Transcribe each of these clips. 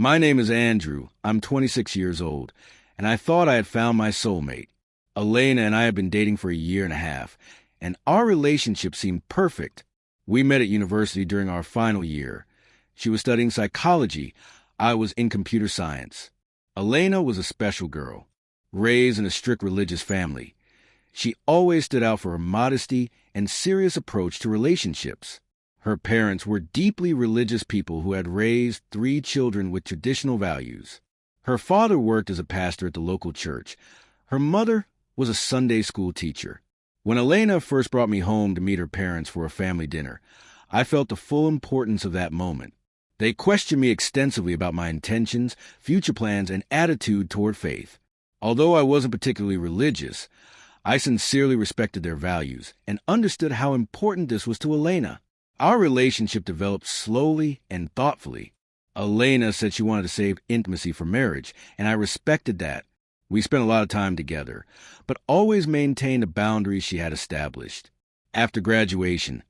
My name is Andrew. I'm 26 years old, and I thought I had found my soulmate. Elena and I have been dating for a year and a half, and our relationship seemed perfect. We met at university during our final year. She was studying psychology. I was in computer science. Elena was a special girl, raised in a strict religious family. She always stood out for her modesty and serious approach to relationships. Her parents were deeply religious people who had raised 3 children with traditional values. Her father worked as a pastor at the local church. Her mother was a Sunday school teacher. When Elena first brought me home to meet her parents for a family dinner, I felt the full importance of that moment. They questioned me extensively about my intentions, future plans, and attitude toward faith. Although I wasn't particularly religious, I sincerely respected their values and understood how important this was to Elena. Our relationship developed slowly and thoughtfully. Elena said she wanted to save intimacy for marriage, and I respected that. We spent a lot of time together, but always maintained the boundaries she had established. After graduation,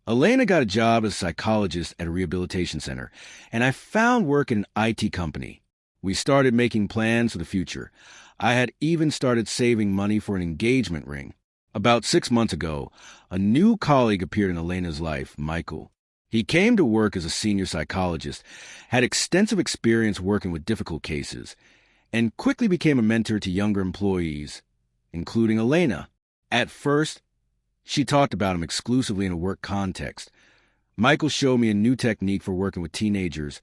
Elena got a job as a psychologist at a rehabilitation center, and I found work in an IT company. We started making plans for the future. I had even started saving money for an engagement ring. About 6 months ago, a new colleague appeared in Elena's life, Michael. He came to work as a senior psychologist, had extensive experience working with difficult cases, and quickly became a mentor to younger employees, including Elena. At first, she talked about him exclusively in a work context. Michael showed me a new technique for working with teenagers.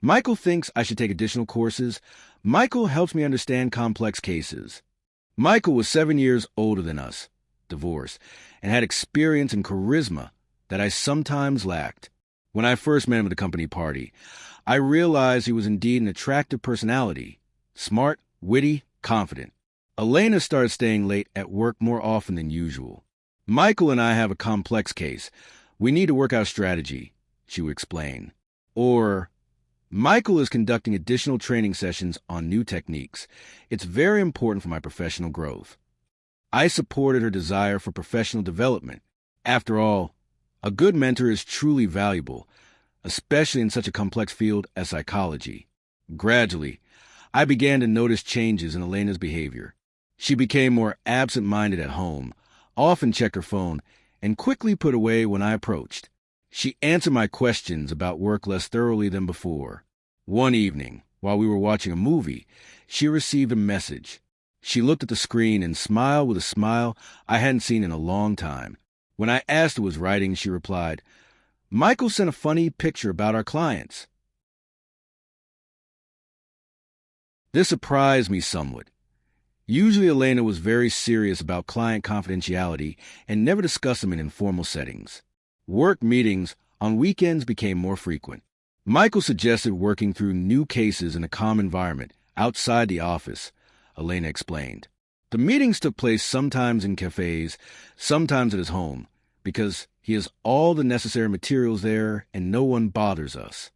Michael thinks I should take additional courses. Michael helps me understand complex cases. Michael was 7 years older than us, divorced, and had experience and charisma that I sometimes lacked. When I first met him at the company party, I realized he was indeed an attractive personality, smart, witty, confident. Elena started staying late at work more often than usual. Michael and I have a complex case. We need to work out a strategy, she would explain. Or, Michael is conducting additional training sessions on new techniques. It's very important for my professional growth. I supported her desire for professional development. After all, a good mentor is truly valuable, especially in such a complex field as psychology. Gradually, I began to notice changes in Elena's behavior. She became more absent-minded at home, often checked her phone, and quickly put away when I approached. She answered my questions about work less thoroughly than before. One evening, while we were watching a movie, she received a message. She looked at the screen and smiled with a smile I hadn't seen in a long time. When I asked who was writing, she replied, "Michael sent a funny picture about our clients." This surprised me somewhat. Usually Elena was very serious about client confidentiality and never discussed them in informal settings. Work meetings on weekends became more frequent. Michael suggested working through new cases in a calm environment, outside the office, Elena explained. The meetings took place sometimes in cafes, sometimes at his home, because he has all the necessary materials there and no one bothers us.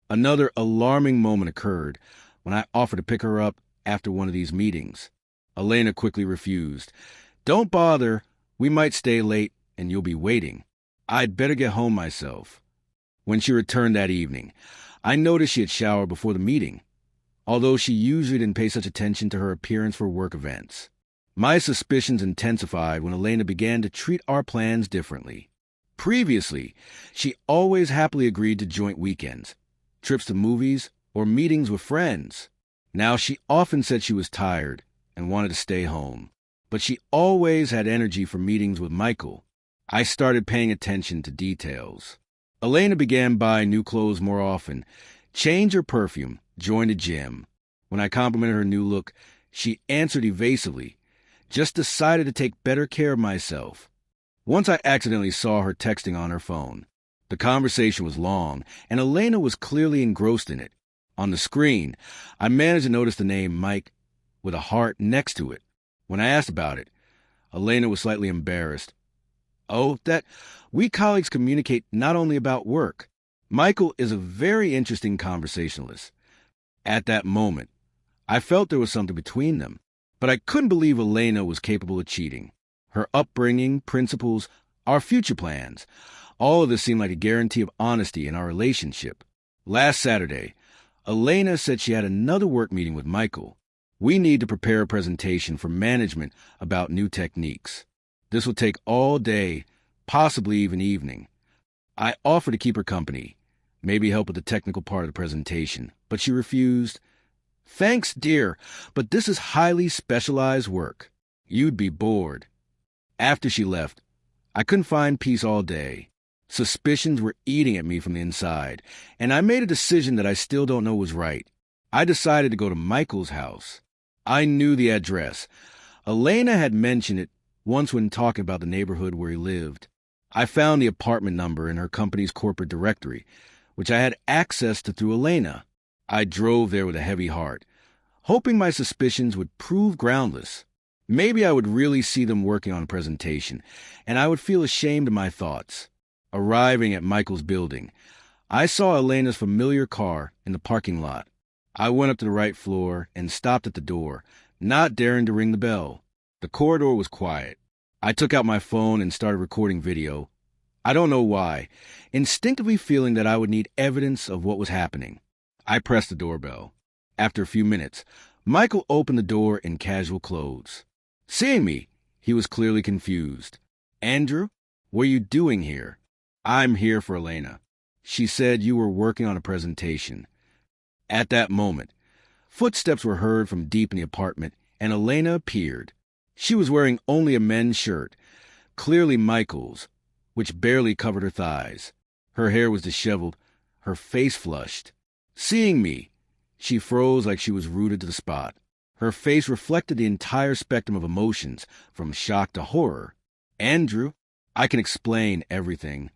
Another alarming moment occurred when I offered to pick her up after one of these meetings. Elena quickly refused. "Don't bother. We might stay late and you'll be waiting. I'd better get home myself." When she returned that evening, I noticed she had showered before the meeting, although she usually didn't pay such attention to her appearance for work events. My suspicions intensified when Elena began to treat our plans differently. Previously, she always happily agreed to joint weekends, trips to movies, or meetings with friends. Now she often said she was tired and wanted to stay home, but she always had energy for meetings with Michael. I started paying attention to details. Elena began buying new clothes more often, changed her perfume, joined a gym. When I complimented her new look, she answered evasively, "Just decided to take better care of myself." Once I accidentally saw her texting on her phone. The conversation was long, and Elena was clearly engrossed in it. On the screen, I managed to notice the name Mike with a heart next to it. When I asked about it, Elena was slightly embarrassed. "Oh, that we colleagues communicate not only about work. Michael is a very interesting conversationalist." At that moment, I felt there was something between them, but I couldn't believe Elena was capable of cheating. Her upbringing, principles, our future plans, all of this seemed like a guarantee of honesty in our relationship. Last Saturday, Elena said she had another work meeting with Michael. We need to prepare a presentation for management about new techniques. This will take all day, possibly even evening. I offered to keep her company, maybe help with the technical part of the presentation, but she refused. Thanks, dear, but this is highly specialized work. You'd be bored. After she left, I couldn't find peace all day. Suspicions were eating at me from the inside, and I made a decision that I still don't know was right. I decided to go to Michael's house. I knew the address. Elena had mentioned it once when talking about the neighborhood where he lived. I found the apartment number in her company's corporate directory, which I had access to through Elena. I drove there with a heavy heart, hoping my suspicions would prove groundless. Maybe I would really see them working on a presentation, and I would feel ashamed of my thoughts. Arriving at Michael's building, I saw Elena's familiar car in the parking lot. I went up to the right floor and stopped at the door, not daring to ring the bell. The corridor was quiet. I took out my phone and started recording video. I don't know why, instinctively feeling that I would need evidence of what was happening. I pressed the doorbell. After a few minutes, Michael opened the door in casual clothes. Seeing me, he was clearly confused. Andrew, what are you doing here? I'm here for Elena. She said you were working on a presentation. At that moment, footsteps were heard from deep in the apartment, and Elena appeared. She was wearing only a men's shirt, clearly Michael's, which barely covered her thighs. Her hair was disheveled, her face flushed. Seeing me, she froze like she was rooted to the spot. Her face reflected the entire spectrum of emotions, from shock to horror. Andrew, I can explain everything.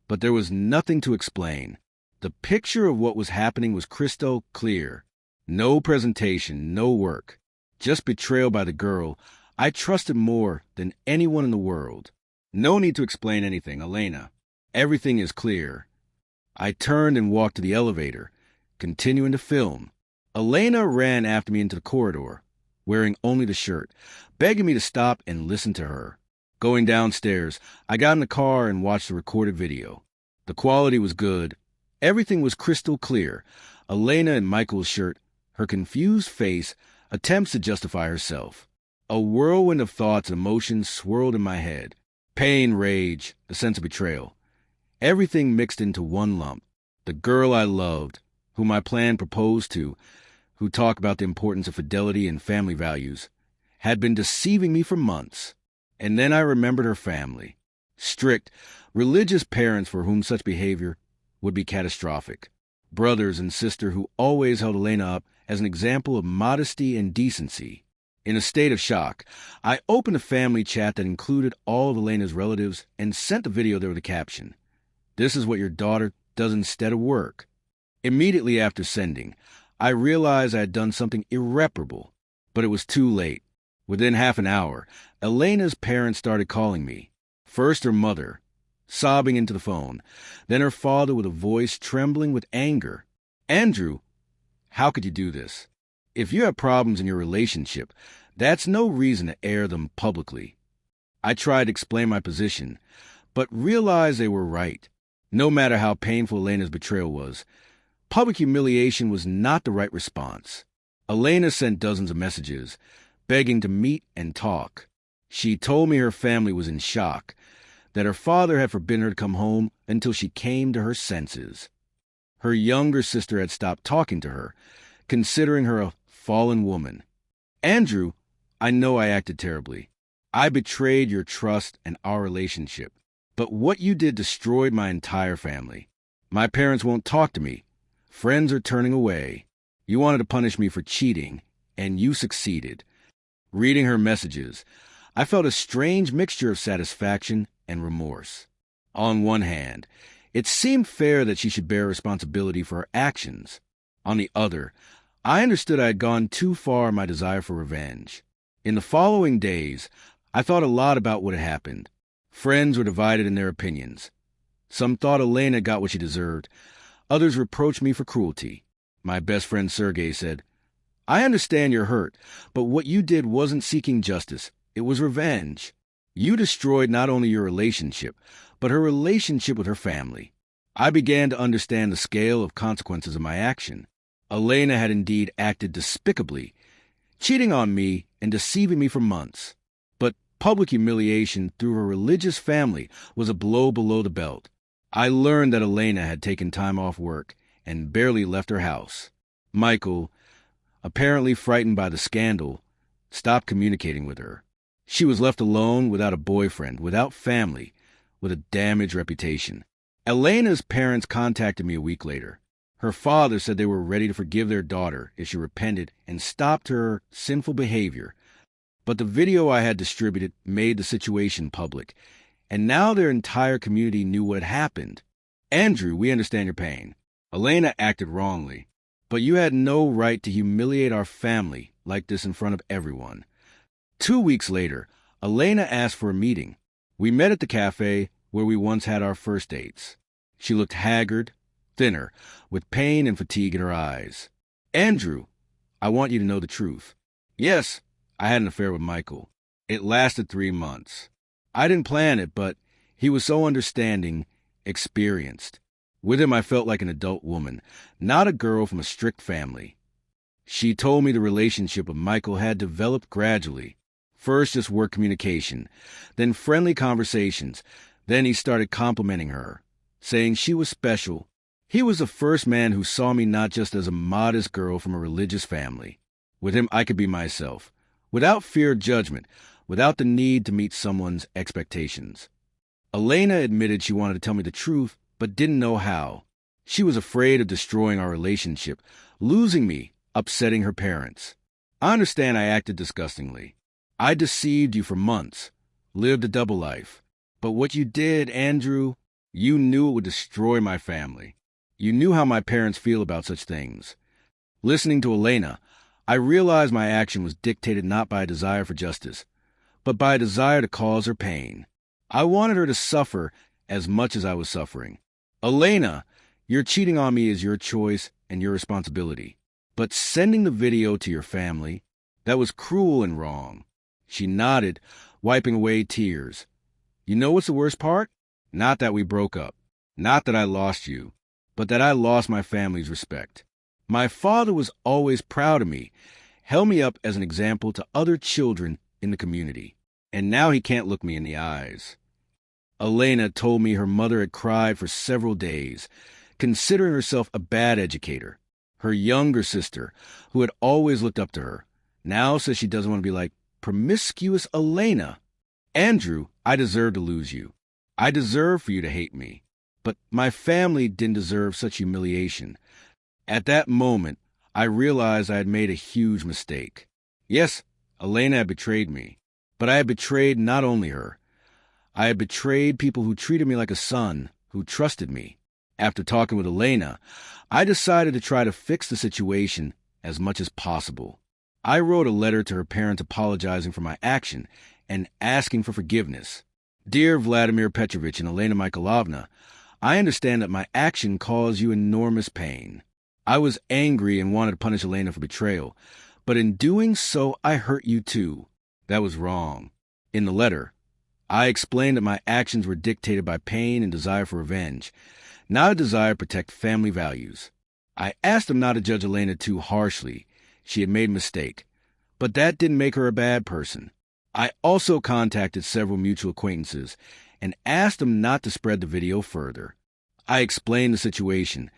But there was nothing to explain. The picture of what was happening was crystal clear. No presentation, no work. Just betrayal by the girl I trusted more than anyone in the world. No need to explain anything, Elena. Everything is clear. I turned and walked to the elevator, continuing to film. Elena ran after me into the corridor, wearing only the shirt, begging me to stop and listen to her. Going downstairs, I got in the car and watched the recorded video. The quality was good. Everything was crystal clear. Elena in Michael's shirt, her confused face, attempts to justify herself. A whirlwind of thoughts and emotions swirled in my head. Pain, rage, the sense of betrayal. Everything mixed into one lump. The girl I loved, whom I planned to propose to, who talked about the importance of fidelity and family values, had been deceiving me for months. And then I remembered her family. Strict, religious parents for whom such behavior would be catastrophic. Brothers and sister who always held Elena up as an example of modesty and decency. In a state of shock, I opened a family chat that included all of Elena's relatives and sent a video there with a caption. This is what your daughter does instead of work. Immediately after sending, I realized I had done something irreparable, but it was too late. Within half an hour, Elena's parents started calling me. First her mother, sobbing into the phone, then her father with a voice trembling with anger. Andrew, how could you do this? If you have problems in your relationship, that's no reason to air them publicly. I tried to explain my position, but realized they were right. No matter how painful Elena's betrayal was, public humiliation was not the right response. Elena sent dozens of messages, begging to meet and talk. She told me her family was in shock, that her father had forbidden her to come home until she came to her senses. Her younger sister had stopped talking to her, considering her a fallen woman. Andrew, I know I acted terribly. I betrayed your trust and our relationship. But what you did destroyed my entire family. My parents won't talk to me. Friends are turning away. You wanted to punish me for cheating, and you succeeded. Reading her messages, I felt a strange mixture of satisfaction and remorse. On one hand, it seemed fair that she should bear responsibility for her actions. On the other, I understood I had gone too far in my desire for revenge. In the following days, I thought a lot about what had happened. Friends were divided in their opinions. Some thought Elena got what she deserved. Others reproached me for cruelty. My best friend Sergei said, I understand you're hurt, but what you did wasn't seeking justice. It was revenge. You destroyed not only your relationship, but her relationship with her family. I began to understand the scale of consequences of my action. Elena had indeed acted despicably, cheating on me and deceiving me for months. But public humiliation through her religious family was a blow below the belt. I learned that Elena had taken time off work and barely left her house. Michael, apparently frightened by the scandal, stopped communicating with her. She was left alone without a boyfriend, without family, with a damaged reputation. Elena's parents contacted me a week later. Her father said they were ready to forgive their daughter if she repented and stopped her sinful behavior. But the video I had distributed made the situation public, and now their entire community knew what happened. Andrew, we understand your pain. Elena acted wrongly, but you had no right to humiliate our family like this in front of everyone. 2 weeks later, Elena asked for a meeting. We met at the cafe where we once had our first dates. She looked haggard, thinner, with pain and fatigue in her eyes. Andrew, I want you to know the truth. Yes, I had an affair with Michael. It lasted 3 months. I didn't plan it, but he was so understanding, experienced. With him, I felt like an adult woman, not a girl from a strict family. She told me the relationship with Michael had developed gradually. First, just work communication, then friendly conversations. Then he started complimenting her, saying she was special. He was the first man who saw me not just as a modest girl from a religious family. With him, I could be myself, without fear of judgment, without the need to meet someone's expectations. Elena admitted she wanted to tell me the truth, but didn't know how. She was afraid of destroying our relationship, losing me, upsetting her parents. I understand I acted disgustingly. I deceived you for months, lived a double life. But what you did, Andrew, you knew it would destroy my family. You knew how my parents feel about such things. Listening to Elena, I realized my action was dictated not by a desire for justice, but by a desire to cause her pain. I wanted her to suffer as much as I was suffering. Elena, your cheating on me is your choice and your responsibility. But sending the video to your family, that was cruel and wrong. She nodded, wiping away tears. You know what's the worst part? Not that we broke up. Not that I lost you, but that I lost my family's respect. My father was always proud of me, held me up as an example to other children in the community. And now he can't look me in the eyes. Elena told me her mother had cried for several days, considering herself a bad educator. Her younger sister, who had always looked up to her, now says she doesn't want to be like promiscuous Elena. Andrew, I deserve to lose you. I deserve for you to hate me. But my family didn't deserve such humiliation. At that moment, I realized I had made a huge mistake. Yes, Elena had betrayed me, but I had betrayed not only her. I had betrayed people who treated me like a son, who trusted me. After talking with Elena, I decided to try to fix the situation as much as possible. I wrote a letter to her parents apologizing for my action and asking for forgiveness. Dear Vladimir Petrovich and Elena Mikhailovna, I understand that my action caused you enormous pain. I was angry and wanted to punish Elena for betrayal, but in doing so, I hurt you too. That was wrong. In the letter, I explained that my actions were dictated by pain and desire for revenge, not a desire to protect family values. I asked them not to judge Elena too harshly. She had made a mistake, but that didn't make her a bad person. I also contacted several mutual acquaintances and asked them not to spread the video further. I explained the situation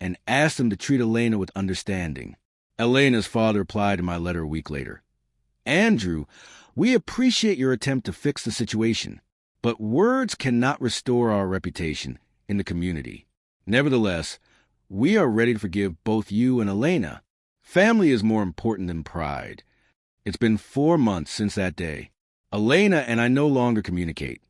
and asked them to treat Elena with understanding. Elena's father replied in my letter a week later. Andrew, we appreciate your attempt to fix the situation, but words cannot restore our reputation in the community. Nevertheless, we are ready to forgive both you and Elena. Family is more important than pride. It's been 4 months since that day. Elena and I no longer communicate.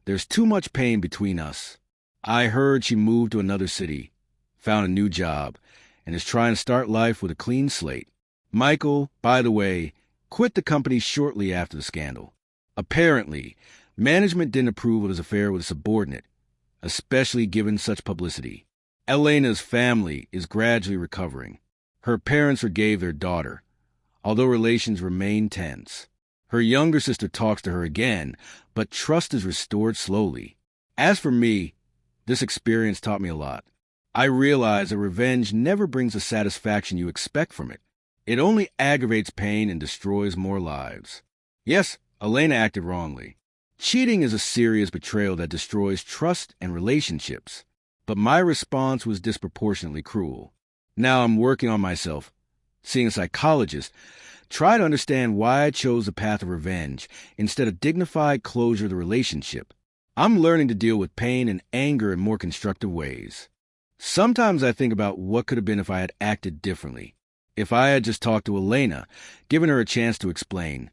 There's too much pain between us. I heard she moved to another city, found a new job, and is trying to start life with a clean slate. Michael, by the way, quit the company shortly after the scandal. Apparently, management didn't approve of his affair with a subordinate, especially given such publicity. Elena's family is gradually recovering. Her parents forgave their daughter, although relations remain tense. Her younger sister talks to her again, but trust is restored slowly. As for me, this experience taught me a lot. I realized that revenge never brings the satisfaction you expect from it. It only aggravates pain and destroys more lives. Yes, Elena acted wrongly. Cheating is a serious betrayal that destroys trust and relationships. But my response was disproportionately cruel. Now I'm working on myself, seeing a psychologist, try to understand why I chose the path of revenge instead of dignified closure of the relationship. I'm learning to deal with pain and anger in more constructive ways. Sometimes I think about what could have been if I had acted differently. If I had just talked to Elena, given her a chance to explain,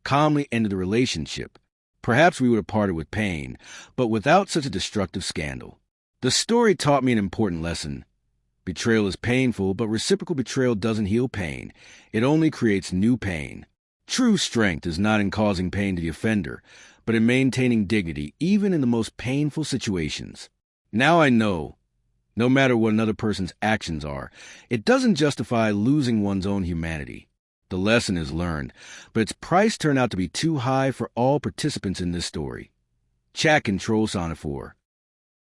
calmly ended the relationship, perhaps we would have parted with pain, but without such a destructive scandal. The story taught me an important lesson. Betrayal is painful, but reciprocal betrayal doesn't heal pain. It only creates new pain. True strength is not in causing pain to the offender, but in maintaining dignity, even in the most painful situations. Now I know, no matter what another person's actions are, it doesn't justify losing one's own humanity. The lesson is learned, but its price turned out to be too high for all participants in this story. Chat Control Sonnet 4.